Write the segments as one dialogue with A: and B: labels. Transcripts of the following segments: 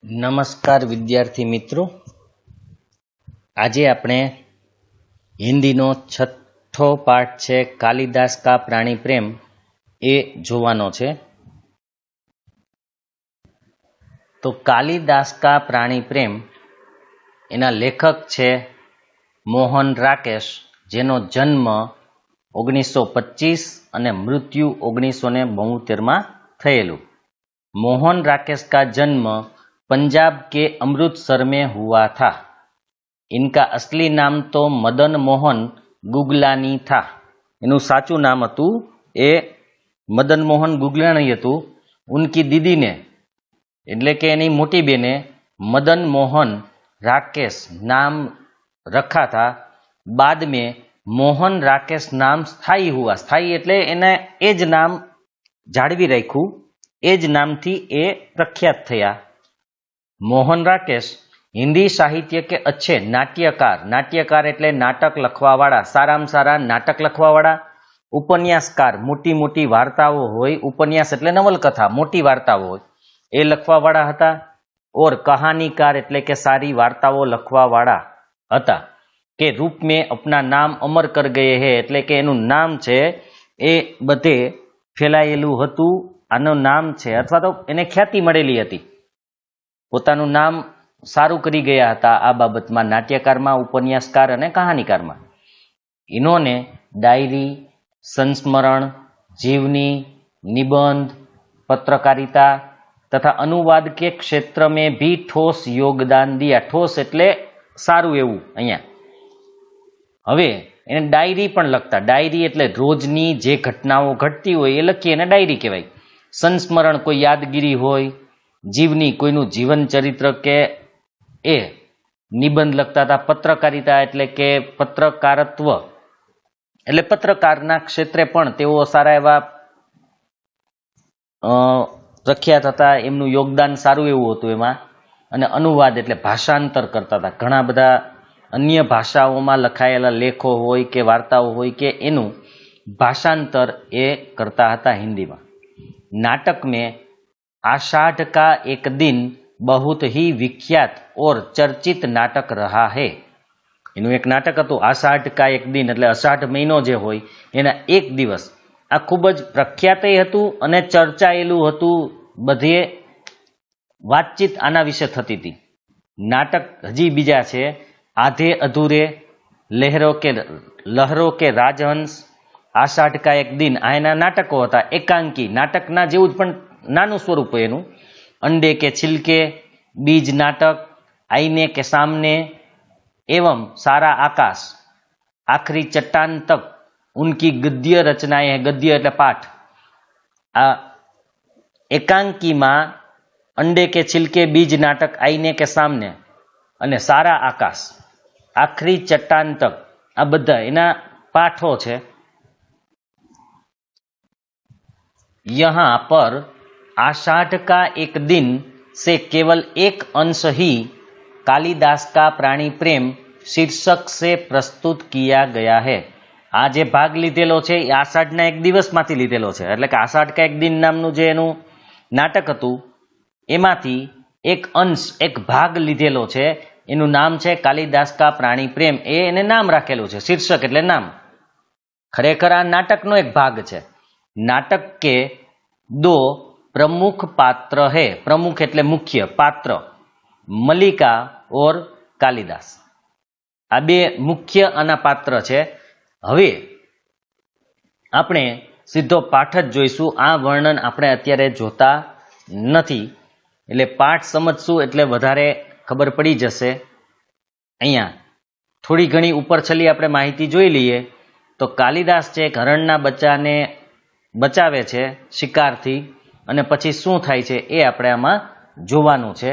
A: નમસ્કાર વિદ્યાર્થી મિત્રો, આજે આપણે હિન્દીનો છઠ્ઠો પાઠ છે કાલિદાસ કા પ્રાણી પ્રેમ એ જોવાનો છે। તો કાલિદાસ કા પ્રાણી પ્રેમ એના લેખક છે મોહન રાકેશ, જેનો જન્મ 1925 અને મૃત્યુ 1972 થયેલું। मोहन राकेश का जन्म पंजाब के अमृतसर में हुआ था। इनका असली नाम तो मदन मोहन गुगलानी था। इनु साचू नाम हतु ए मदन मोहन गुगलानी हतु। उनकी दीदी ने एटले के एनी मोटी बेने मदन मोहन राकेश नाम रखा था। बाद में मोहन राकेश नाम स्थायी हुआ। स्थायी एटले एने एज नाम जाळवी राख्યું, एज नाम थी ए प्रख्यात थया। मोहन राकेश हिंदी साहित्य के अच्छे नाट्यकार, नाट्यकार एटले नाटक लखवावाळा, साराम सारा नाटक लखवावाळा, उपन्यासकार, मोटी मोटी वार्ताओ होय, उपन्यास एटले नवलकथा, मोटी वार्ताओ होय ए लखवावाळा हता। और कहानीकार एटले के सारी वार्ताओ लखवावाळा हता। के रूप में अपना नाम अमर कर गए हैं, एटले के एनु नाम छे ए बधे फैलायेलुं हतुं। आनु नाम छे अथवा तो एने ख्याति मळेली हती, पोतानुं नाम सारू करी गया हता आ बाबतमां, नाट्यकारमां, उपन्यासकार अने कहानीकारमां। इन्होंने डायरी, संस्मरण, जीवनी, निबंध, पत्रकारिता तथा अनुवाद के क्षेत्र में भी ठोस योगदान दिया। ठोस एटले सारू एवुं। अहींया हवे एने डायरी पण लखता। डायरी एटले रोजनी जे घटनाओ घटती होय ए लखीए एने डायरी कहेवाय। संस्मरण कोई यादगिरी होय, जीवनी कोईनुं जीवन चरित्र के ए निबंध लखता था। पत्रकारिता एटले के पत्रकारत्व एटले पत्रकारना क्षेत्रे पण तेओ सारा एवा प्रख्यात हता, एमनुं योगदान सारुं एवुं हतुं एमां। अने अनुवाद एटले भाषांतर करता था। घणा बधा अन्य भाषाओमां लखायेला लेखो होय के वार्ताओ होय के एनुं भाषांतर ए करता हता हिंदीमां। नाटक में आषाढ़ का एक दिन बहुत ही विख्यात और चर्चित नाटक रहा है। एनु एक नाटक हतुं आषाढ़ का एक दिन, एटले अषाढ़ महीनो जे होय एना एक दिवस। आ खूब ज प्रख्यात हतुं अने चर्चायेलुं हतुं। बधे वातचीत आना विषे थती हती। नाटक हजी बीजा छे आधे अधूरे, लहरों के राजहंस, आषाढ़ का एक दिन। आ एना नाटको हता। एकांकी नाटकना जेवुं ज पण नानुं स्वरूप एनुं। अंडे के छिलके, बीज नाटक, आईने के सामने एवं सारा आकाश, आखिरी चट्टान तक उनकी गद्य रचनाएं हैं। गद्य एटले पाठ। आ एकांकी मां अंडे के छिलके, बीज नाटक, आईने के सामने अने सारा आकाश, आखिरी चट्टान तक, आ बधा एना पाठो छे। यहाँ पर आषाढ़ का एक दिन से केवल एक अंश ही कालिदास का प्राणी प्रेम शीर्षक से प्रस्तुत किया गया है। आ जे भाग लीधेलो छे ए आषाढ़ना एक दिवसमांथी लीधेलो छे। एटले के आषाढ़ का एक दिन नामनुं जे एनुं नाटक हतुं एमांथी एक अंश, एक भाग लीधेलो छे। एनुं नाम छे कालिदास का प्राणी प्रेम। एने नाम राखेलुं छे, शीर्षक एटले नाम। खरेखर आ नाटकनो एक भाग छे। नाटक के दो प्रमुख पात्र है। प्रमुख एटले मुख्य पात्र, मल्लिका और कालिदास। आ बे मुख्य आना पात्र छे। हवे आपणे सीधो पाठ ज जोईशुं। आ वर्णन आपणे अत्यारे जोता नथी, एटले पाठ समजशुं एटले वधारे खबर पड़ी जशे। अहींया थोड़ी घणी उपर छली आपणे माहिती जोई लईए तो कालिदास छे हरणना बच्चाने बचावे छे शिकारथी, अने पछी शुं थाय छे ए आपणे आमां जोवानुं छे।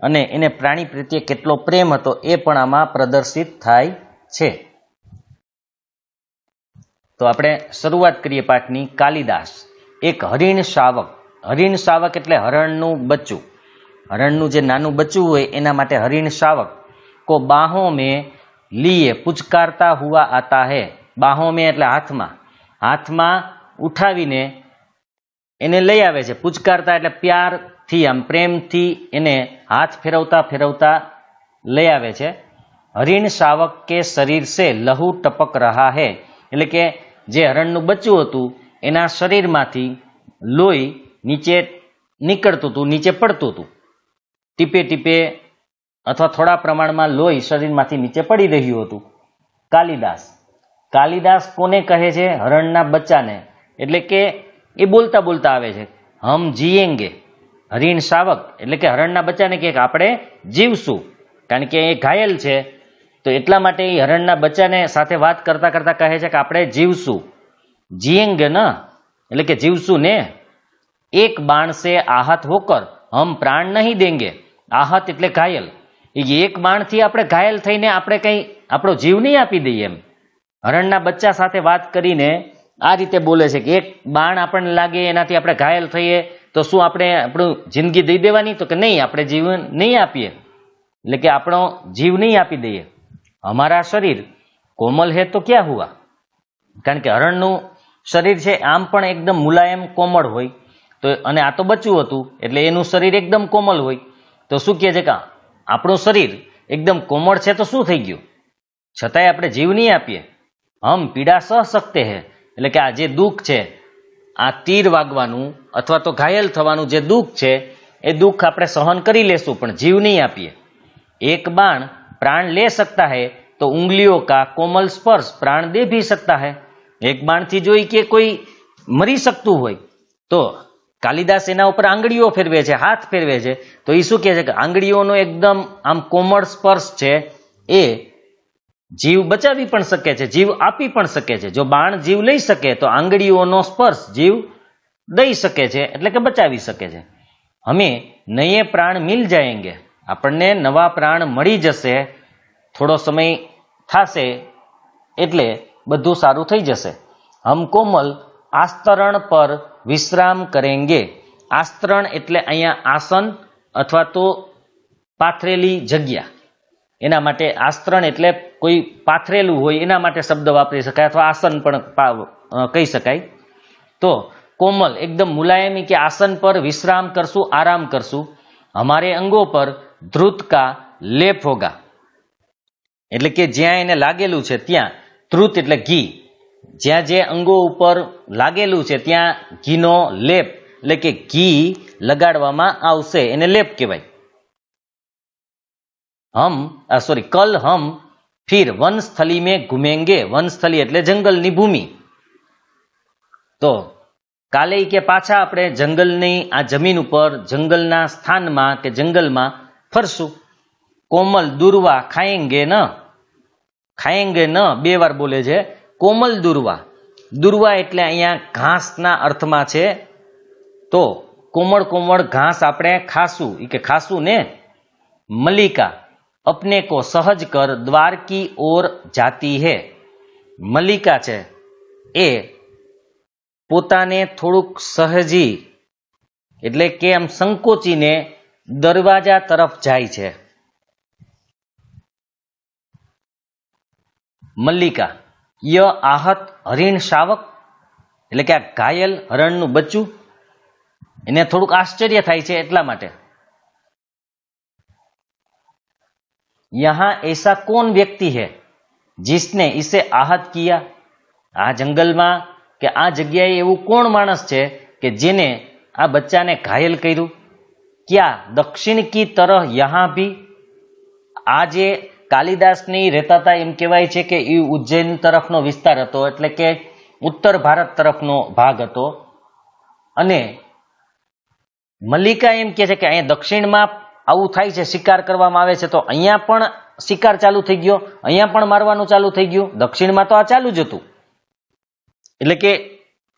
A: अने एने प्राणी प्रत्ये केटलो प्रेम हतो ए पण आमां प्रदर्शित थाय छे। तो आपणे शरूआत करीए पाठनी। कालिदास एक हरिण शावक। हरिण शावक एटले हरणनुं बच्चुं। हरणनुं जे नानुं बच्चुं होय एना माटे हरिण शावक को बाहों में लिए पुचकारता हुआ आता है। बाहों में एटले हाथमां, हाथमां उठावीने एने लई आवे छे। पुचकारता एटले प्यार થી આમ પ્રેમથી એને હાથ ફેરવતા ફેરવતા લઈ આવે છે. હરિણ શાવક કે શરીર સે લહુ ટપક રહા હૈ, એટલે કે જે હરણનું બચ્ચું હતું એના શરીરમાંથી લોહી નીચે નીકળતું હતું, નીચે પડતું હતું. ટીપે ટીપે અથવા થોડા પ્રમાણમાં લોહી શરીરમાંથી નીચે પડી રહ્યું હતું. કાલિદાસ કોને કહે છે? હરણના બચ્ચાને. એટલે કે એ બોલતા બોલતા આવે છે, હમ જીએંગે. હરિણ શાવક એટલે કે હરણના બચ્ચાને કહે કે આપણે જીવશું, કારણ કે એ ઘાયલ છે. તો એટલા માટે એ હરણના બચ્ચાને સાથે વાત કરતા કરતા કહે છે કે આપણે જીવશું. જીએંગે ન એટલે કે જીવશું ને. એક બાણ સે आहत होकर हम प्राण नहीं देंगे. आहत એટલે ઘાયલ. એક બાણથી આપણે ઘાયલ થઈને આપણે કંઈ આપણો જીવ નહીં આપી દઈએ એમ. હરણના બચ્ચા સાથે વાત કરીને આ રીતે બોલે છે કે એક બાણ આપણને લાગે એનાથી આપણે ઘાયલ થઈએ તો શું આપણે આપણું જિંદગી દઈ દેવાની? તો કે નહીં, આપણે જીવન નહીં આપીએ, એટલે કે આપણો જીવ નહીં આપી દઈએ. હમારા શરીર કોમલ હે તો ક્યાં હુઆ, કારણ કે હરણનું શરીર છે આમ પણ એકદમ મુલાયમ કોમળ હોય, તો અને આ તો બચ્ચું હતું એટલે એનું શરીર એકદમ કોમલ હોય. તો શું કહે છે કે આપણું શરીર એકદમ કોમળ છે તો શું થઈ ગયું, છતાંય આપણે જીવ નહીં આપીએ. હમ પીડા સહ શકતે હે, એટલે કે આ જે દુઃખ છે, આ તીર વાગવાનું અથવા તો ઘાયલ થવાનું જે દુઃખ છે એ દુઃખ આપણે સહન કરી લેશું, પણ જીવ નહીં આપીએ. એક બાણ प्राण ले सकता है तो उंगलियों का कोमल स्पर्श प्राण दे भी सकता है. एक बाणથી જોઈ કે કોઈ મરી શકતું હોય તો કાલિદાસ એના ઉપર આંગળીઓ ફેરવે છે, હાથ ફેરવે છે, તો એ શું કહે છે કે આંગળીઓનો એકદમ આમ કોમળ સ્પર્શ છે એ જીવ બચાવી પણ શકે છે, જીવ આપી પણ શકે છે. જો બાણ જીવ લઈ શકે તો આંગળીઓનો સ્પર્શ જીવ દઈ શકે છે, એટલે કે બચાવી શકે છે. હમે નયે પ્રાણ મિલ જાયેંગે, આપણને નવા પ્રાણ મળી જશે, થોડો સમય થશે એટલે બધું સારું થઈ જશે. હમ કોમલ આસ્તરણ પર વિશ્રામ કરેંગે. આસ્તરણ એટલે અહીંયા આસન અથવા તો પાથરેલી જગ્યા, એના માટે આસ્તરણ એટલે કોઈ પાથરેલું હોય એના માટે શબ્દ વાપરી શકાય, અથવા આસન પણ કહી શકાય. તો કોમલ એકદમ મુલાયમી કે આસન પર વિશ્રામ કરશું, આરામ કરશું. हमारे अंगों पर ધ્રુત કા લેપ હોગા, એટલે કે જ્યાં એને લાગેલું છે ત્યાં, ધ્રુત એટલે ઘી, જ્યાં જે અંગો ઉપર લાગેલું છે ત્યાં ઘીનો લેપ એટલે કે ઘી લગાડવામાં આવશે, એને લેપ કહેવાય. કલ હમ ફિર વનસ્થલી में घूमेंगे. વનસ્થલી એટલે જંગલની ભૂમિ. તો કાલે કે પાછા આપણે જંગલની આ જમીન ઉપર, જંગલના સ્થાનમાં કે જંગલમાં ફરશું. કોમલ દુર્વા ખાએંગે ન, ખાએંગે ન બે વાર બોલે છે. કોમલ દુર્વા, દુર્વા એટલે અહીંયા ઘાસના અર્થમાં છે. તો કોમળ કોમળ ઘાસ આપણે ખાશું, એ કે ખાશું ને. મલ્લિકા अपने को सहज कर द्वार की ओर जाती है. મલ્લિકા છે એ પોતાને થોડુંક સહજી એટલે કે આમ સંકોચીને દરવાજા તરફ જાય છે. મલ્લિકા ય आहत હરિણ શાવક, એટલે કે આ ઘાયલ હરણનું બચ્ચું, એને થોડુંક આશ્ચર્ય થાય છે એટલા માટે. यहाँ ऐसा कौन व्यक्ति है जिसने इसे आहत किया. આ જંગલમાં કે આ જગ્યાએ એવું કોણ માણસ છે કે જેને આ બચ્ચાને ઘાયલ કર્યું. ક્યાં દક્ષિણ કી તરહ યહાં ભી, આ જે કાલિદાસની રહેતા હતા એમ કહેવાય છે કે એ ઉજ્જૈન તરફનો વિસ્તાર હતો, એટલે કે ઉત્તર ભારત તરફનો ભાગ હતો. અને મલ્લિકા એમ કહે છે કે અહીંયા દક્ષિણમાં આવું થાય છે, શિકાર કરવામાં આવે છે, તો અહીંયા પણ શિકાર ચાલુ થઈ ગયો, અહીંયા પણ મારવાનું ચાલુ થઈ ગયું. દક્ષિણમાં તો આ ચાલુ જ હતું, એટલે કે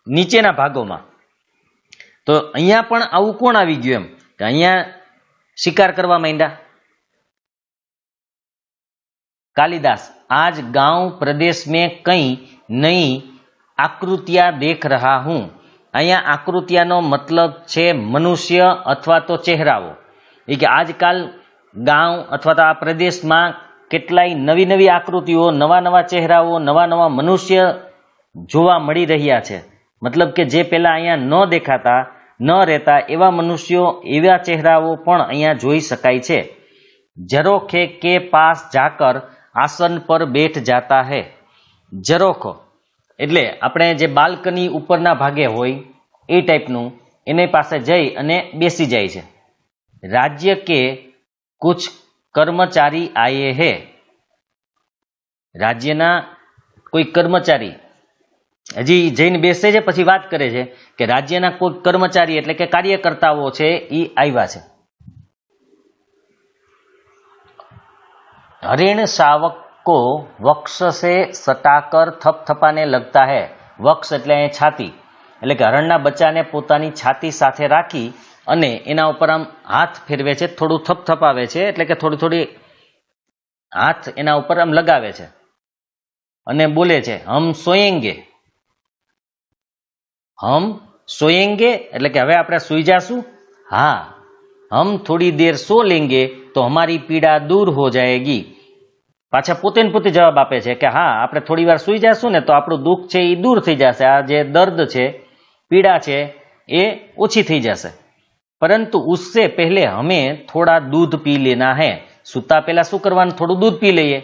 A: નીચેના ભાગોમાં. તો અહીંયા પણ આવું કોણ આવી ગયું એમ કે અહીંયા શિકાર કરવા માંડ્યા. कालिदास आज गांव प्रदेश में कई नई आकृतियां देख रहा हूं. અહીંયા આકૃતિયાનો મતલબ છે મનુષ્ય અથવા તો ચહેરાઓ. એ કે આજકાલ ગાંવ અથવા તો આ પ્રદેશમાં કેટલાય નવી નવી આકૃતિઓ, નવા નવા ચહેરાઓ, નવા નવા મનુષ્ય જોવા મળી રહ્યા છે. મતલબ કે જે પેલા અહીંયા ન દેખાતા ન રહેતા એવા મનુષ્યો, એવા ચહેરાઓ પણ અહીંયા જોઈ શકાય છે. ઝરોખે કે પાસ જાકર આસન પર બેઠ જાતા હૈ. ઝરોખો એટલે આપણે જે બાલ્કની ઉપરના ભાગે હોય એ ટાઈપનું, એની પાસે જઈ અને બેસી જાય છે. રાજ્ય કે કુછ કર્મચારી આયે હે. રાજ્યના કોઈ કર્મચારી હજી જઈને બેસે છે, પછી વાત કરે છે કે રાજ્યના કોઈ કર્મચારી એટલે કે કાર્યકર્તાઓ છે એ આવ્યા છે. हरिण शावक को वक्ष से सटाकर थपथपाने लगता है. વક્ષ એટલે છાતી, એટલે કે હરણના બચ્ચાને પોતાની છાતી સાથે રાખી અને એના ઉપર આમ હાથ ફેરવે છે, થોડું થપથપાવે છે, એટલે કે થોડી થોડી હાથ એના ઉપર આમ લગાવે છે અને બોલે છે હમ સોએંગે. હમ સોએંગે એટલે કે હવે આપણે સુઈ જાશું. હા, હમ થોડી દેર સો લેંગે તો હમારી પીડા દૂર હો જાएगी. પાછા પોતે ને પોતે જવાબ આપે છે કે હા, આપણે થોડી વાર સુઈ જશું ને તો આપણું દુઃખ છે એ દૂર થઈ જશે, આ જે દર્દ છે, પીડા છે એ ઓછી થઈ જશે. પરંતુ ઉસસે પહેલે હमें થોડા દૂધ પી લેના હૈ. સૂતા પહેલા શું કરવાનું? થોડું દૂધ પી લઈએ.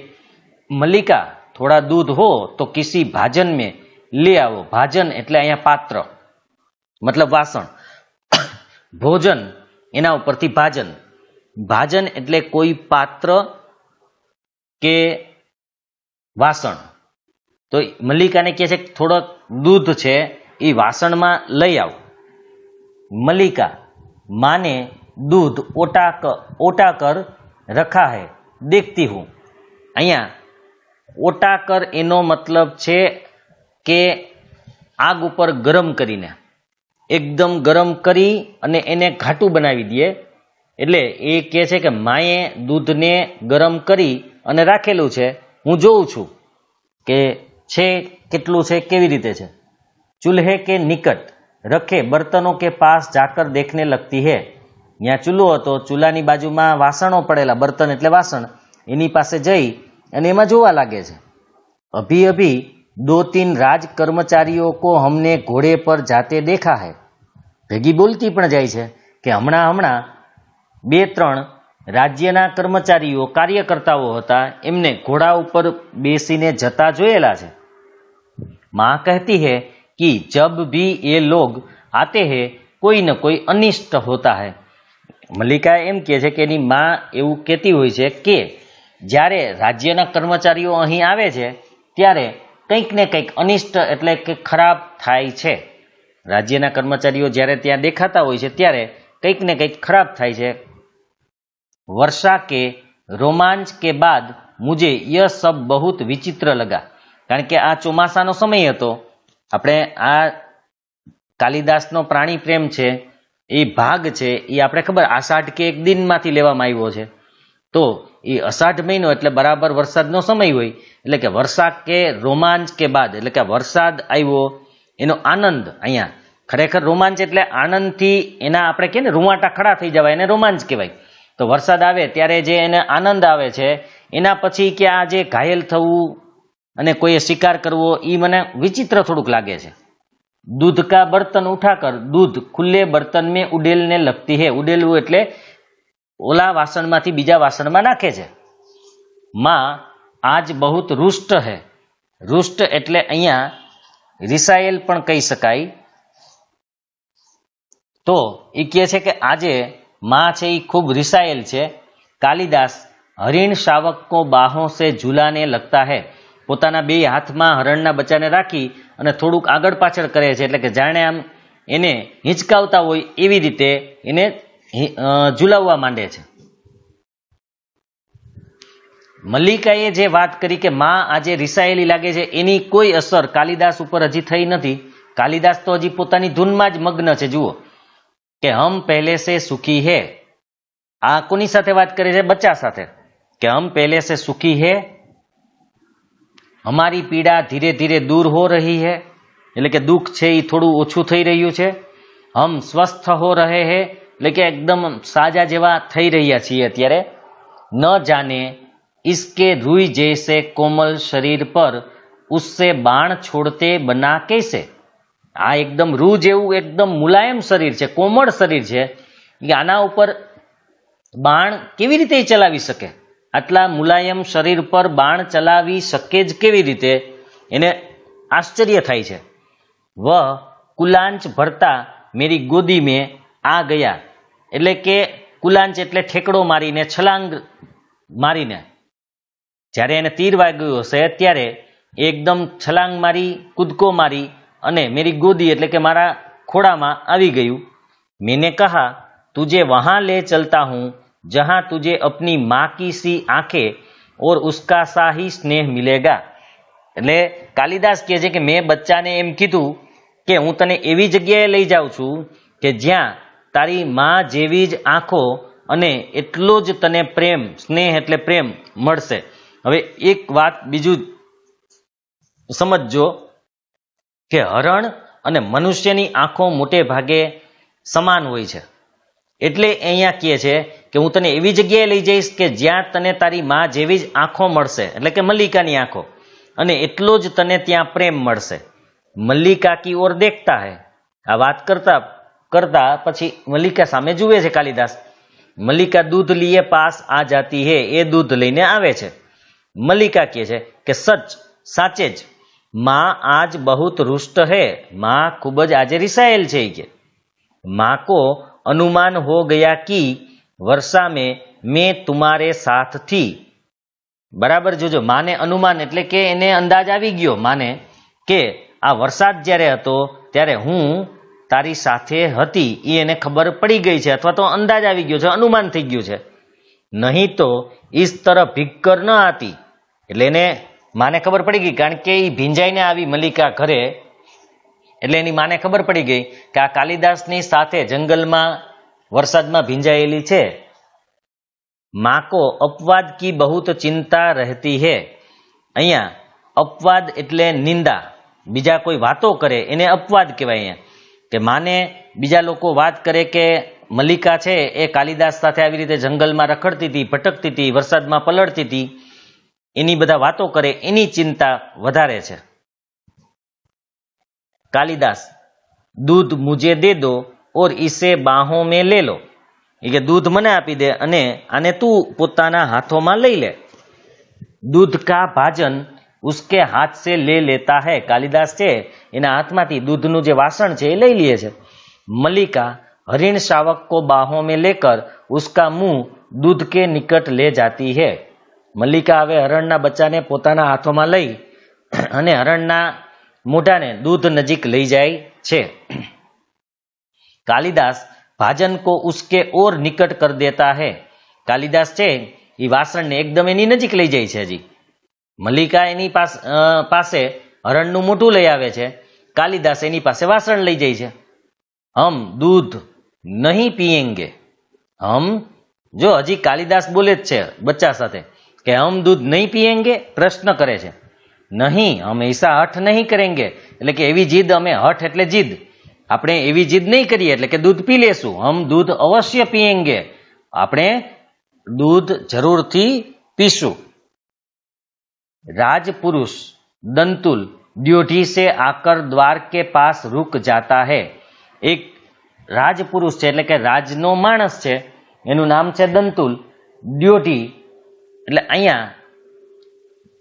A: મલ્લિકા થોડા દૂધ હો તો કિસી ભાજન में ले आओ. ભાજન એટલે અહીંયા પાત્ર મતલબ વાસણ, ભોજન એના ઉપરથી ભાજન. ભાજન એટલે કોઈ પાત્ર કે વાસણ. તો મલ્લિકાને કહે છે કે થોડોક દૂધ છે એ વાસણમાં લઈ આવ. મલ્લિકા માને દૂધ ઓટા કર રખા હૈ દેખતી હું. અહીંયા ઓટા કર એનો મતલબ છે કે આગ ઉપર ગરમ કરીને, એકદમ ગરમ કરી અને એને ઘાટું બનાવી દે. એટલે એ કહે છે કે માએ દૂધને ગરમ કરી અને રાખેલું છે, હું જોઉં છું કે છે કેટલું છે, કેવી રીતે છે. ચૂલ્હે કે નિકટ રખે બર્તનો કે પાસ જાકર દેખને લગતી હૈ. ત્યાં ચૂલો હતો, ચૂલાની બાજુમાં વાસણો પડેલા, બર્તન એટલે વાસણ, એની પાસે જઈ અને એમાં જોવા લાગે છે. અભી અભી 2-3 રાજ કર્મચારીઓ को हमने घोड़े पर जाते देखा है. ભેગી બોલતી પણ જાય છે કે હમણાં 2-3 રાજ્યના કર્મચારીઓ, કાર્યકર્તાઓ હતા, એમને ઘોડા ઉપર બેસીને જતા જોયેલા છે. माँ कहती है कि जब भी ये लोग आते हैं कोई न कोई अनिष्ट होता है. મલ્લિકા એમ કહે છે કે એની માં એવું કહેતી હોય છે કે જ્યારે રાજ્યના કર્મચારીઓ અહીં આવે છે ત્યારે કંઈક ને કંઈક અનિષ્ટ એટલે કે ખરાબ થાય છે. રાજ્યના કર્મચારીઓ જ્યારે ત્યાં દેખાતા હોય છે ત્યારે કંઈક ને કંઈક ખરાબ થાય છે. वर्षा के रोमांच के बाद मुझे यह सब बहुत विचित्र लगा. કારણ કે આ ચોમાસાનો સમય હતો. આપણે આ કાલિદાસનો પ્રાણી પ્રેમ છે એ ભાગ છે એ આપણે ખબર આષાઢ કે એક દિનમાંથી લેવામાં આવ્યો છે. તો એ અષાઢ મહિનો એટલે બરાબર વરસાદનો સમય હોય, એટલે કે વર્ષા કે રોમાંચ કે બાદ એટલે કે વરસાદ આવ્યો એનો આનંદ. અહીંયા ખરેખર રોમાંચ એટલે આનંદથી એના આપણે કહીએ ને રૂવાટા ખડા થઈ જવાય એને રોમાંચ કહેવાય. તો વરસાદ આવે ત્યારે જે એને આનંદ આવે છે, એના પછી કે આ જે ઘાયલ થવું અને કોઈએ શિકાર કરવો એ મને વિચિત્ર થોડુંક લાગે છે. दूध का बर्तन उठाकर दूध खुले बर्तन में उडेलने लगती है. उडेलવું એટલે ઓલા વાસણમાંથી બીજા વાસણમાં નાખે છે. માં આજ બહુત रुष्ट है. रुष्ट એટલે અહીંયા રિસાયેલ પણ કહી શકાય. તો એ કહે છે કે આજે માં છે એ ખૂબ રિસાયેલ છે. કાલિદાસ હરિણ શાવક કો બાહોं से झूलाने लगता है. પોતાના બે હાથમાં હરણના બચ્ચાને રાખી અને થોડુંક આગળ પાછળ કરે છે, એટલે કે જાણે આમ એને હિંચકાવતા હોય એવી રીતે એને ઝુલાવવા માંડે છે. મલ્લિકાએ જે વાત કરી કે માં આજે રિસાયેલી લાગે છે એની કોઈ અસર કાલિદાસ ઉપર હજી થઈ નથી. કાલિદાસ તો હજી પોતાની ધૂનમાં જ મગ્ન છે. જુઓ કે હમ પહેલે સે સુખી હે. આ કોની સાથે વાત કરે છે? બચ્ચા સાથે. કે હમ પહેલે સે સુખી હે, हमारी पीड़ा धीरे धीरे दूर हो रही है. એટલે કે દુઃખ છે એ થોડું ઓછું થઈ રહ્યું છે. હમ સ્વસ્થ હો રહે હે એટલે કે એકદમ સાજા જેવા થઈ રહ્યા છીએ અત્યારે. ન જાને इसके રૂઈ जैसे कोमल शरीर पर उससे बाण छोड़ते बना कैसे. આ એકદમ રૂ જેવું એકદમ મુલાયમ શરીર છે, કોમળ શરીર છે, કે આના ઉપર બાણ કેવી રીતે ચલાવી શકે? આટલા મુલાયમ શરીર પર બાણ ચલાવી શકે જ કેવી રીતે? એને આશ્ચર્ય થાય છે. વહ કુલાંચ ભરતા મેરી ગોદી મેં આ ગયા, એટલે કે કુલાંચ એટલે ઠેકડો મારીને, છલાંગ મારીને, જ્યારે એને તીર વાગ્યું હશે ત્યારે એકદમ છલાંગ મારી, કૂદકો મારી અને મેરી ગોદી એટલે કે મારા ખોળામાં આવી ગયું. મેને કહા તુझे वहां ले चलता हूं जहां तुझे अपनी माँ की सी आंखें और उसका सा ही स्नेह मिलेगा. એટલે કાલિદાસ કહે છે કે મેં બચ્ચાને એમ કીધું કે હું તને એવી જગ્યાએ લઈ જાઉં છું કે જ્યાં તારી માં જેવી જ આંખો અને એટલો જ તને પ્રેમ, સ્નેહ એટલે પ્રેમ મળશે. હવે એક વાત બીજું સમજજો કે હરણ અને મનુષ્યની આંખો મોટે ભાગે સમાન હોય છે. એટલે અહીંયા કહે છે કે હું તને એવી જગ્યાએ લઈ જઈશ કે જ્યાં તને તારી માં જેવી જ આંખો મળશે, એટલે કે મલ્લિકાની આંખો, અને એટલો જ તને ત્યાં પ્રેમ મળશે. મલ્લિકા કી ઓર દેખતા હૈ. આ વાત કરતા કરતા પછી મલ્લિકા સામે જુએ છે કાલિદાસ. મલ્લિકા દૂધ લીએ પાસ આ જાતી હે, એ દૂધ લઈને આવે છે. મલ્લિકા કહે છે કે સચ, સાચે જ, માં આજ બહુત रुष्ट है, માં ખૂબ જ આજે રિસાયેલ છે. કે માં કો अनुमान हो गया कि वर्षा में मैं तुम्हारे साथ थी. બરાબર જોજો, માને અનુમાન એટલે કે એને અંદાજ આવી ગયો માને કે આ વરસાદ જ્યારે હતો ત્યારે હું તારી સાથે હતી, એ એને ખબર પડી ગઈ છે, અથવા તો અંદાજ આવી ગયો છે, અનુમાન થઈ ગયું છે. નહીં તો ઇસ તરફ ભીગકર ન આતી. એટલે એને માને ખબર પડી ગઈ, કારણ કે એ ભીંજાઈને આવી મલ્લિકા ઘરે, એટલે એની માને ખબર પડી ગઈ કે આ કાલિદાસની સાથે જંગલમાં વરસાદમાં ભીંજાયેલી છે. માँ को अपवाद की बहुत चिंता रहती है. અહીંયા અપવાદ એટલે નિંદા, બીજા કોઈ વાતો કરે એને અપવાદ કહેવાય. અહીંયા કે માને બીજા લોકો વાત કરે કે મલ્લિકા છે એ કાલિદાસ સાથે આવી રીતે જંગલમાં રખડતી હતી, ભટકતી હતી, વરસાદમાં પલળતી હતી, એની બધા વાતો કરે, એની ચિંતા વધારે છે. કાલિદાસ દૂધ મુझे दे दो और इसे बाहों में ले लो. એ કે દૂધ મને આપી દે અને આને તું પોતાના હાથોમાં લઈ લે. દૂધ કા ભાજન ઉસકે હાથ સે લે લેતા હૈ. કાલિદાસ છે એના હાથમાંથી દૂધનું જે વાસણ છે એ લઈ લે છે. મલ્લિકા હરિણ શાવક કો બાહોं में लेकर उसका मुंह दूध के निकट ले जाती है. મલ્લિકા હવે હરણના બચ્ચાને પોતાના હાથોમાં લઈ અને હરણના મોઢાને દૂધ નજીક લઈ જાય છે. કાલિદાસ ભાજન કો ઉસકે ઓર નિકટ કર દેતા હૈ. કાલિદાસ છે એ વાસણને એકદમ એની નજીક લઈ જાય છે. હજી મલ્લિકા એની પાસે હરણનું મોઢું લઈ આવે છે, કાલિદાસ એની પાસે વાસણ લઈ જાય છે. હમ દૂધ નહીં પીએંગે. હમ, જો હજી કાલિદાસ બોલે જ છે બચ્ચા સાથે કે હમ દૂધ નહીં પીએંગે, પ્રશ્ન કરે છે. નહીં, હંમેશા હઠ નહીં કરેંગે, એટલે કે એવી જીદ, અમે હઠ એટલે જીદ, આપણે એવી જીદ નહીં કરીએ એટલે કે દૂધ પી લેશું. હમ દૂધ અવશ્ય પીએંગે, આપણે દૂધ જરૂરથી પીશું. राजपुरुष दंतुल ड्योढ़ी से आकर द्वार के पास रुक जाता है. एक રાજપુરુષ છે એટલે કે રાજનો માણસ છે, એનું નામ છે દંતુલ. ડ્યોઢી એટલે અહીંયા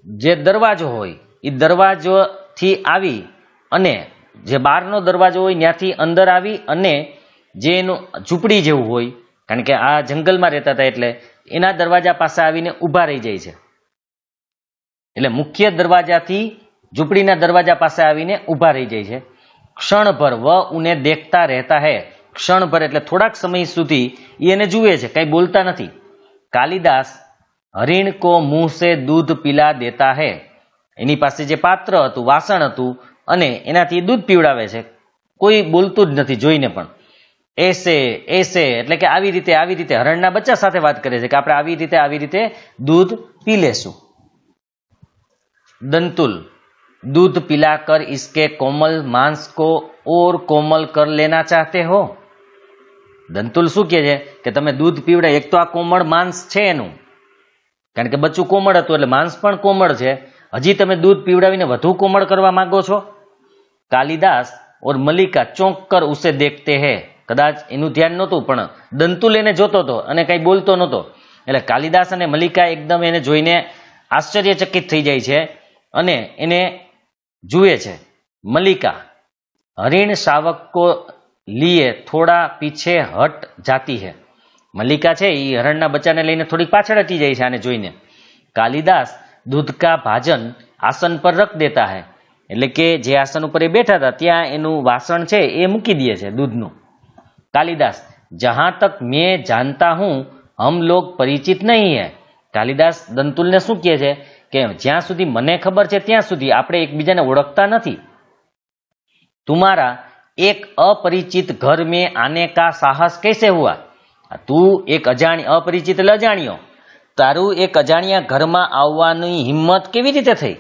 A: જે દરવાજો હોય એ દરવાજોથી આવી અને જે બહારનો દરવાજો હોય ત્યાંથી અંદર આવી અને જે એનું ઝૂંપડી જેવું હોય, કારણ કે આ જંગલમાં રહેતા હતા એટલે એના દરવાજા પાસે આવીને ઊભા રહી જાય છે. એટલે મુખ્ય દરવાજાથી ઝૂંપડીના દરવાજા પાસે આવીને ઊભા રહી જાય છે. ક્ષણભર વ ઉને દેખતા રહેતા હૈ. ક્ષણભર એટલે થોડાક સમય સુધી એને જુએ છે, કઈ બોલતા નથી. કાલિદાસ હરિણ કો મુંહ સે દૂધ પીલા દેતા હૈ. એની પાસે જે પાત્ર હતું, વાસણ હતું, અને એનાથી દૂધ પીવડાવે છે. કોઈ બોલતું જ નથી જોઈને પણ. એસે એસે એટલે કે આવી રીતે હરણના બચ્ચા સાથે વાત કરે છે કે આપણે આવી રીતે દૂધ પી લેશું. दंतुल दूध पिलाकर इसके कोमल मांस को और कोमल कर लेना चाहते हो. દંતુલ શું કહે છે કે તમે દૂધ પીવડાય, એક તો આ કોમળ માંસ છે એનું, કારણ કે બચ્ચું કોમળ હતું એટલે માંસ પણ કોમળ છે, હજી તમે દૂધ પીવડાવીને વધુ કોમળ કરવા માંગો છો. કાલિદાસ और मल्लिका चौंक कर उसे देखते हैं। કદાચ એનું ધ્યાન નહોતું, પણ દંતુલ એને જોતો હતો અને કંઈ બોલતો નહોતો. એટલે કાલિદાસ અને મલ્લિકા એકદમ એને જોઈને આશ્ચર્યચકિત થઈ જાય છે અને એને જુએ છે. મલ્લિકા હરિણ શાવક કો લીએ થોડા પીછે હટ જાતી है. મલ્લિકા છે એ હરણના બચ્ચાને લઈને થોડીક પાછળ હટી જાય છે આને જોઈને. કાલિદાસ दूध का भाजन आसन पर रख देता है. એટલે કે જે આસન ઉપર એ બેઠા હતા ત્યાં એનું વાસણ છે એ મૂકી દે છે દૂધનું. कालिदास जहां तक मैं जानता हूं हम लोग परिचित नहीं है. કાલિદાસ દંતુલને શું કહે છે કે જ્યાં સુધી મને ખબર છે ત્યાં સુધી આપણે એકબીજાને ઓળખતા નથી. तुम्हारा एक अपरिचित घर में आने का साहस कैसे हुआ. તું એક અપરિચિત એટલે અજાણ્યો, તારું એક અજાણ્યા ઘરમાં આવવાની હિંમત કેવી રીતે થઈ?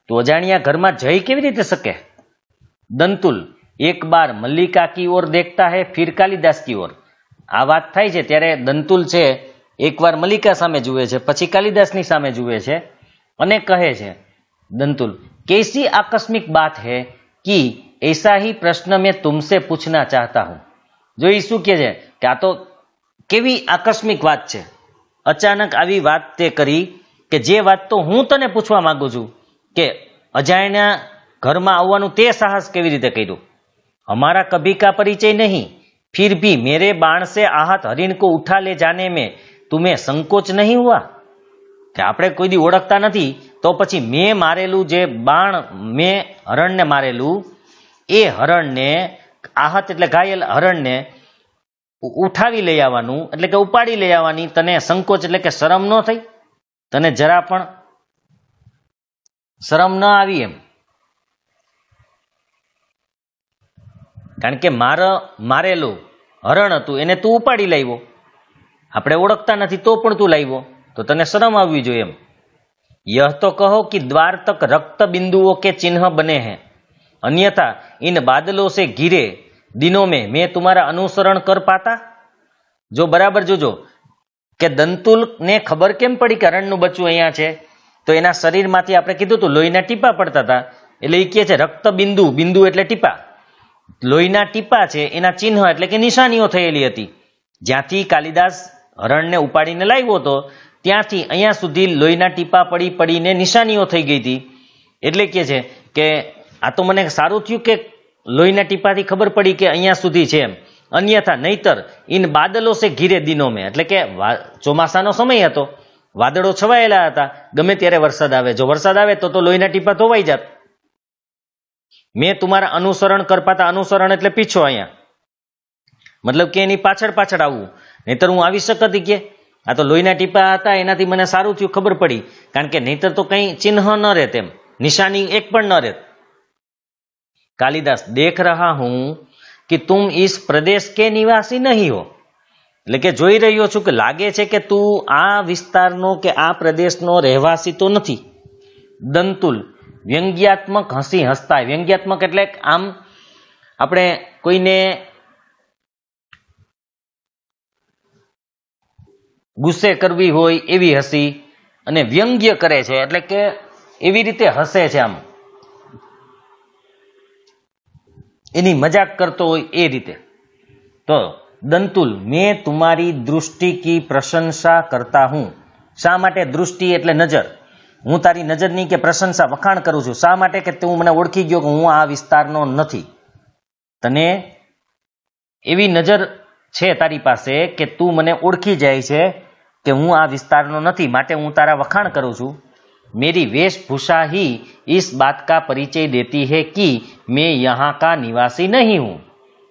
A: તું અજાણ્યા ઘરમાં જઈ કેવી રીતે શકે? દંતુલ એક બાર મલ્લિકા કી ઓર દેખતા હૈ ફિર કાલિદાસ કી ઓર. આ વાત થાય છે ત્યારે દંતુલ છે એકવાર મલ્લિકા સામે જુએ છે, પછી કાલિદાસની સામે જુએ છે અને કહે છે દંતુલ कैसी आकस्मिक बात है कि ऐसा ही प्रश्न मैं तुमसे पूछना चाहता हूं. જો એ શું કહે છે કે આ તો કેવી આકસ્મિક વાત છે, અચાનક આવી વાત તે કરી કે જે વાત તો હું તને પૂછવા માંગુ છું કે અજાણ્યા ઘરમાં આવવાનું તે સાહસ કેવી રીતે કર્યું? हमारा कभी का परिचय नहीं फिर भी मेरे बाण से आहत हरिण को उठा ले जाने में तुम्हें संकोच नहीं हुआ. કે આપણે કોઈ દી ઓળખતા નથી તો પછી મેં મારેલું જે બાણ, મેં હરણને મારેલું એ હરણને, आहत એટલે ઘાયલ હરણને ઉઠાવી લઈ આવવાનું એટલે કે ઉપાડી લઈ આવવાની તને સંકોચ એટલે કે શરમ ન થઈ? તને જરા પણ શરમ ન આવી એમ? કારણ કે મારેલું હરણ હતું એને તું ઉપાડી લાવ્યો, આપણે ઓળખતા નથી તો પણ તું લાવ્યો, તો તને શરમ આવવી જોઈએ એમ. यह तो कहो कि द्वार तक रक्त बिंदुओं के चिन्ह बने हैं, अन्यथा इन बादलों से घिरे दिनों में मैं तुम्हारा अनुसरण कर पाता. જો બરાબર જોજો કે દંતુલ ને ખબર કેમ પડી કે હરણનું બચ્ચું અહીંયા છે? તો એના શરીરમાંથી આપણે કીધું હતું લોહીના ટીપા પડતા હતા, એટલે એ કહે છે રક્ત બિંદુ, બિંદુ એટલે ટીપા, લોહીના ટીપા છે એના ચિહ્ન એટલે કે નિશાનીઓ થયેલી હતી. જ્યાંથી કાલિદાસ હરણને ઉપાડીને લાવ્યો હતો ત્યાંથી અહીંયા સુધી લોહીના ટીપા પડી પડીને નિશાનીઓ થઈ ગઈ હતી. એટલે કહે છે કે આ તો મને સારું થયું કે લોહીના ટીપાથી ખબર પડી કે અહીંયા સુધી છે એમ. અન્યથા નહીતર ઇન બાદલો સે ઘીરે દિનો મેં, એટલે કે ચોમાસાનો સમય હતો, વાદળો છવાયેલા હતા, ગમે ત્યારે વરસાદ આવે, જો વરસાદ આવે તો લોહીના ટીપા ધોવાઈ જાત. મેં તમારા અનુસરણ કર પાતા, અનુસરણ એટલે પીછો અહીંયા, મતલબ કે એની પાછળ પાછળ આવવું, નહીતર હું આવી શકતી કે આ તો લોહીના ટીપા હતા એનાથી મને સારું થયું ખબર પડી, કારણ કે નહીતર તો કંઈ ચિહ્ન ન રહેત એમ, નિશાની એક પણ ન રહેત. कालिदास देख रहा हूं कि तुम इस प्रदेश के निवासी नहीं हो. એટલે કે જોઈ રહ્યો છું કે લાગે છે કે તું આ વિસ્તારનો કે આ પ્રદેશનો રહેવાસી તો નથી. દંતુલ વ્યંગ્યાત્મક હસી હસતા, વ્યંગ્યાત્મક એટલે આમ આપણે કોઈને ગુસ્સે કરવી હોય એવી હસી, અને વ્યંગ્ય કરે છે એટલે કે એવી રીતે હસે છે, આમ એની મજાક કરતો હોય એ રીતે. તો દંતુલ મેં તુમારી દૃષ્ટિ કી પ્રશંસા કરતા હું. શા માટે? દૃષ્ટિ એટલે નજર, હું તારી નજરની કે પ્રશંસા, વખાણ કરું છું. શા માટે? કે તું મને ઓળખી ગયો કે હું આ વિસ્તારનો નથી. તને એવી નજર છે તારી પાસે કે તું મને ઓળખી જાય છે કે હું આ વિસ્તારનો નથી, માટે હું તારા વખાણ કરું છું. मेरी वेशभूषा ही इस बात का परिचय देती है कि मैं यहाँ का निवासी नहीं हूँ.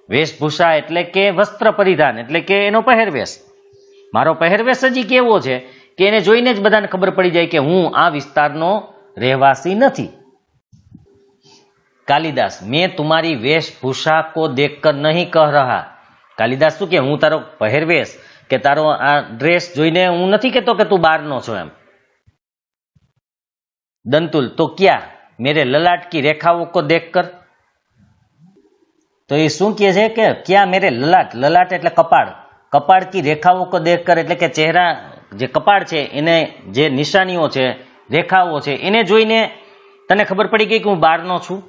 A: वेशभूषा એટલે કે વસ્ત્ર પરિધાન, એટલે કે એનો પહેરવેશ. મારો પહેરવેશ જ કેવો છે કે એને જોઈને જ બધાને ખબર પડી જાય કે હું આ વિસ્તારનો રહેવાસી નથી. कालिदास मैं तुम्हारी वेशभूषा को देखकर नहीं कह रहा. कालिदास શું કે હું તારો પહેરવેશ કે તારો આ ડ્રેસ જોઈને હું નથી કહેતો કે તું બહારનો છો એમ. दंतुल तो क्या मेरे ललाट की रेखाओं को देखकर. तो ये શું કહે છે કે क्या मेरे ललाट, ललाट એટલે કપાળ, કપાળ की રેખાઓ को देखकर એટલે કે ચહેરા જે કપાળ છે એને જે નિશાનીઓ છે, રેખાઓ છે એને જોઈને તને ખબર પડી ગઈ કે હું બહારનો છું.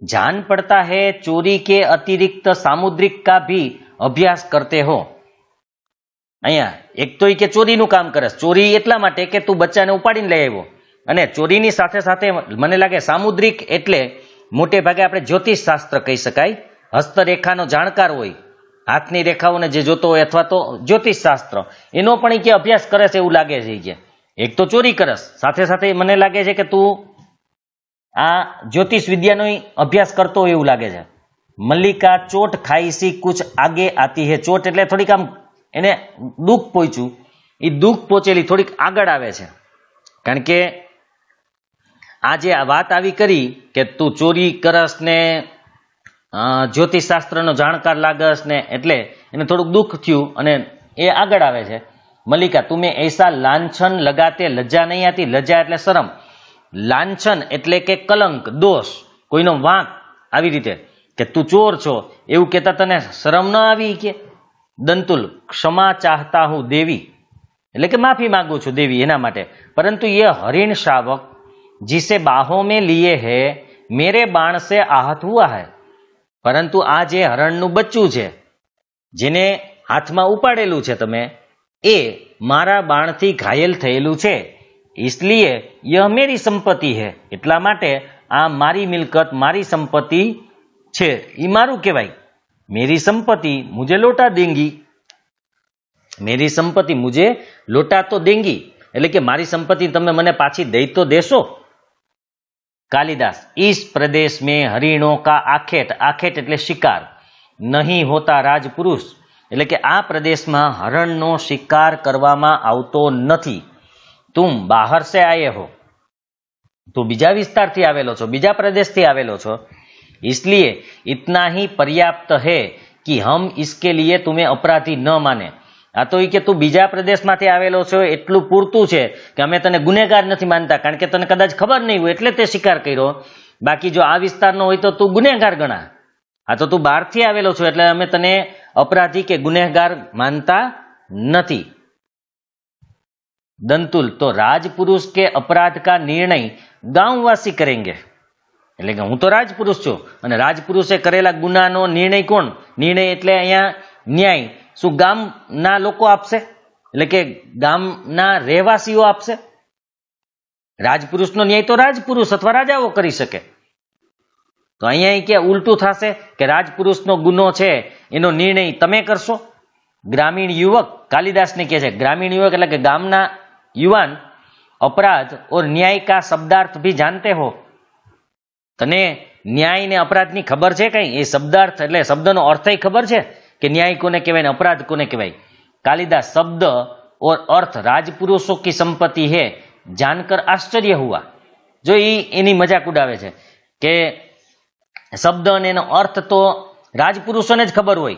A: जान पड़ता है चोरी के अतिरिक्त सामुद्रिक का भी अभ्यास करते हो। અહીંયા એક તો કે ચોરીનું કામ કરે, ચોરી એટલા માટે કે તું બચ્ચાને ઉપાડીને લઈ આવ્યો, અને ચોરીની સાથે સાથે મને લાગે સામુદ્રિક એટલે મોટે ભાગે આપણે જ્યોતિષ શાસ્ત્ર કહી શકાય, હસ્તરેખાનો જાણકાર હોય, હાથની રેખાઓને જે જોતો હોય, અથવા તો જ્યોતિષ શાસ્ત્ર એનો પણ કે અભ્યાસ કરે છે એવું લાગે છે કે એક તો ચોરી કરસ, સાથે સાથે મને લાગે છે કે તું આ જ્યોતિષ વિદ્યાનો અભ્યાસ કરતો હોય એવું લાગે છે। મલ્લિકા ચોટ ખાઈ સી કુછ આગે આતી હે, ચોટ એટલે થોડીક આમ એને દુઃખ પહોંચ્યું, એ દુઃખ પહોંચેલી થોડીક આગળ આવે છે, કારણ કે આ જે વાત આવી કરી કે તું ચોરી કરસ ને જ્યોતિષ શાસ્ત્રનો જાણકાર લાગસ ને, એટલે એને થોડુંક દુઃખ થયું અને એ આગળ આવે છે। મલ્લિકા તુમે એસા લાંછન લગાતે લજ્જા નહીં આતી, લજ્જા એટલે શરમ, લાંછન એટલે કે કલંક, દોષ, કોઈનો વાંક, આવી રીતે કે તું ચોર છો એવું કહેતા તને શરમ ન આવી કે? દંતુલ ક્ષમા ચાહતા હું દેવી, એટલે કે માફી માંગુ છું દેવી એના માટે, પરંતુ ये हरिण शावक जिसे बाहों में लिए है मेरे बाण से आहत हुआ है, પરંતુ આ જે હરણનું બચ્ચું છે જેને હાથમાં ઉપાડેલું છે તમે, એ મારા બાણથી ઘાયલ થયેલું છે, इसलिए यह मेरी संपत्ति है, એટલા માટે આ મારી મિલકત, મારી સંપત્તિ છે, એ મારું કહેવાય। मेरी संपत्ति मुझे लौटा देंगी, मेरी संपत्ति मुझे लौटा तो देंगी, એટલે કે મારી સંપત્તિ તમે મને પાછી દઈ તો દેશો। कालिदास इस प्रदेश में हरिणों का आखेट, आखेट એટલે शिकार, नहीं होता राजपुरुष, એટલે કે આ પ્રદેશમાં હરણનો શિકાર કરવામાં આવતો નથી। तुम बाहर से आए हो, तो बीजा विस्तारथी आवेलो छो, बीजा प्रदेशथी आवेलो छो, इसलिए इतना ही पर्याप्त है कि हम इसके लिए तुम्हें अपराधी न माने। आ तो कि तू बीजा प्रदेशमांथी आवेलो छो एटલું પૂરતું છે કે અમે તને ગુનેગાર નથી માનતા, કારણ કે તને કદાચ ખબર નહીં હોય એટલે તે શિકાર કર્યો, બાકી જો આ વિસ્તારનો હોય તો તું ગુનેગાર ગણા। આ તો તું બહારથી આવેલો છો એટલે અમે તને अपराधी के गुनेगार मानता नहीं। दंतुल तो राजपुरुष के अपराध का निर्णय गांववासी करेंगे, એટલે કે હું તો રાજપુરુષ છું અને રાજપુરુષે કરેલા ગુનાનો નિર્ણય કોણ? નિર્ણય એટલે અહીંયા ન્યાય શું ગામના લોકો આપશે? એટલે કે ગામના રહેવાસીઓ આપશે। રાજપુરુષનો ન્યાય તો રાજપુરુષ અથવા રાજાઓ કરી શકે, તો અહીંયા કે ઉલટું થશે કે રાજપુરુષનો ગુનો છે એનો નિર્ણય તમે કરશો। ग्रामीण युवक, कालिदास ने कहे ग्रामीण युवक એટલે કે ગામના युवान अपराध और न्याय का शब्दार्थ भी जानते हो, तने न्याय ने अपराध ની ખબર છે કઈ? એ શબ્દાર્થ એટલે શબ્દનો અર્થ ખબર છે કે ન્યાય કોને કહેવાય ને अपराध कोने कहेवाय? कालिदास शब्द और अर्थ राजपुरुषों की संपत्ति है जानकर आश्चर्य हुआ। जो एनी मजाक उड़ावे छे के शब्द અને એનો અર્થ તો રાજપુરુષોને જ ખબર હોય,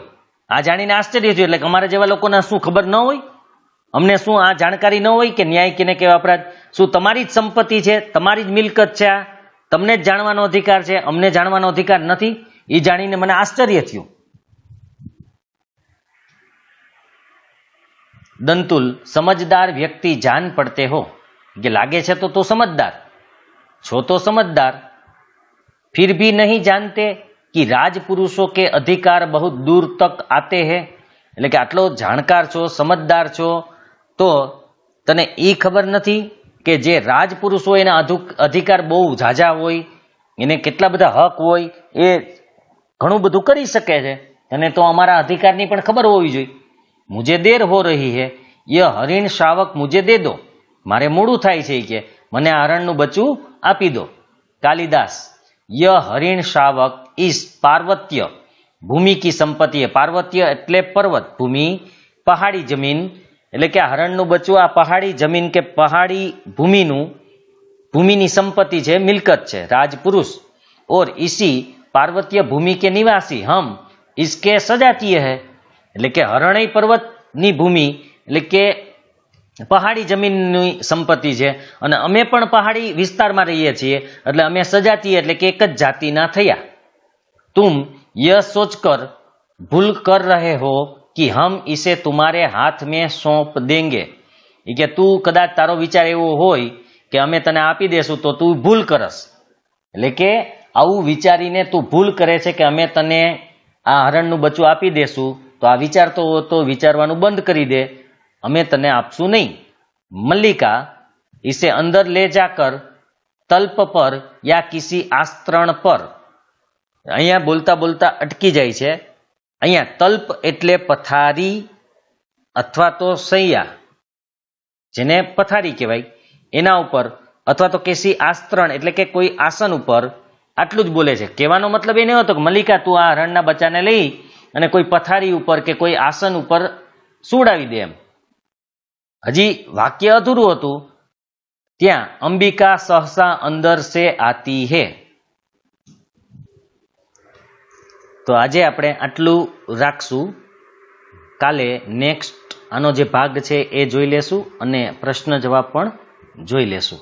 A: આ જાણીને આશ્ચર્ય થયું, એટલે કે અમારા જેવા લોકોને શું ખબર ન હોય? અમને શું આ જાણકારી ન હોય કે ન્યાય કેને કહેવાય, અપરાધ શું તમારી જ સંપત્તિ છે, તમારી જ મિલકત છે, આ તમને જ જાણવાનો અધિકાર છે, અમને જાણવાનો અધિકાર નથી? એ જાણીને મને આશ્ચર્ય થયું। दंतुल समझदार व्यक्ति जान पड़ते हो, कि लागे छे तो समझदार छो, तो समझदार फिर भी नहीं जानते कि राजपुरुषों के अधिकार बहुत दूर तक आते हैं, એટલે કે આટલો જાણકાર છો, સમજદાર છો, તો તને એ ખબર નથી કે જે રાજપુરુષ હોય એના અધિકાર બહુ ઝાઝા હોય, એને કેટલા બધા હક હોય, એ ઘણું બધું કરી શકે છે, અને તો અમારા અધિકારની પણ ખબર હોવી જોઈએ। मुझे देर हो रही है, यह हरिण शावक मुझे दे दो, मारे मोड़ू थाय छे के मने आ हरणनुं बच्चुं आपी दो। कालिदास यह हरिण शावक इस पार्वत्य भूमि की संपत्ति है, पार्वत्य एटले पर्वत, भूमि पहाड़ी जमीन, એટલે કે આ હરણનું બચ્ચું આ પહાડી જમીન કે પહાડી ભૂમિની સંપત્તિ છે, મિલકત છે, राजपुरुष और इसी पार्वतीय भूमि के निवासी हम इसके सजातीय है, એટલે કે હરણય પર્વતની ભૂમિ એટલે કે પહાડી જમીનની સંપત્તિ છે અને અમે પણ પહાડી વિસ્તારમાં રહીએ છીએ, એટલે અમે સજાતીય એટલે કે એક જ જાતિના થયા। तुम यह सोचकर भूल कर रहे हो कि हम इसे तुम्हारे हाथ में सौंप देंगे, कि तू कदाच तारो विचार एवो होय कि अमे तने आपी देशुं तो तू भूल करस, એટલે કે આવું વિચારીને તું ભૂલ કરે છે કે અમે તને આ હરણનું બચ્ચું આપી દેશું, તો આ વિચારતો હો તો વિચારવાનું બંધ કરી દે, અમે તને આપશું નહીં. મલ્લિકા इसे अंदर ले जाकर तल्प पर या किसी आस्तरण पर, અહીંયા બોલતા બોલતા અટકી જાય છે. અહીંયા તલ્પ એટલે પથારી અથવા તો સૈયા, જેને પથારી કહેવાય, એના ઉપર, અથવા તો કેસી આસ્તરણ એટલે કે કોઈ આસન ઉપર, આટલું જ બોલે છે. કહેવાનો મતલબ એ નહીં હતો કે મલ્લિકા તું આ હરણના બચ્ચાને લઈ અને કોઈ પથારી ઉપર કે કોઈ આસન ઉપર સુવડાવી દે એમ. હજી વાક્ય અધૂરું હતું ત્યાં અંબિકા સહસા અંદર સે આતી હે. તો આજે આપણે આટલું રાખશું. કાલે નેક્સ્ટ આનો જે ભાગ છે એ જોઈ લેશું અને પ્રશ્ન જવાબ પણ જોઈ લેશું.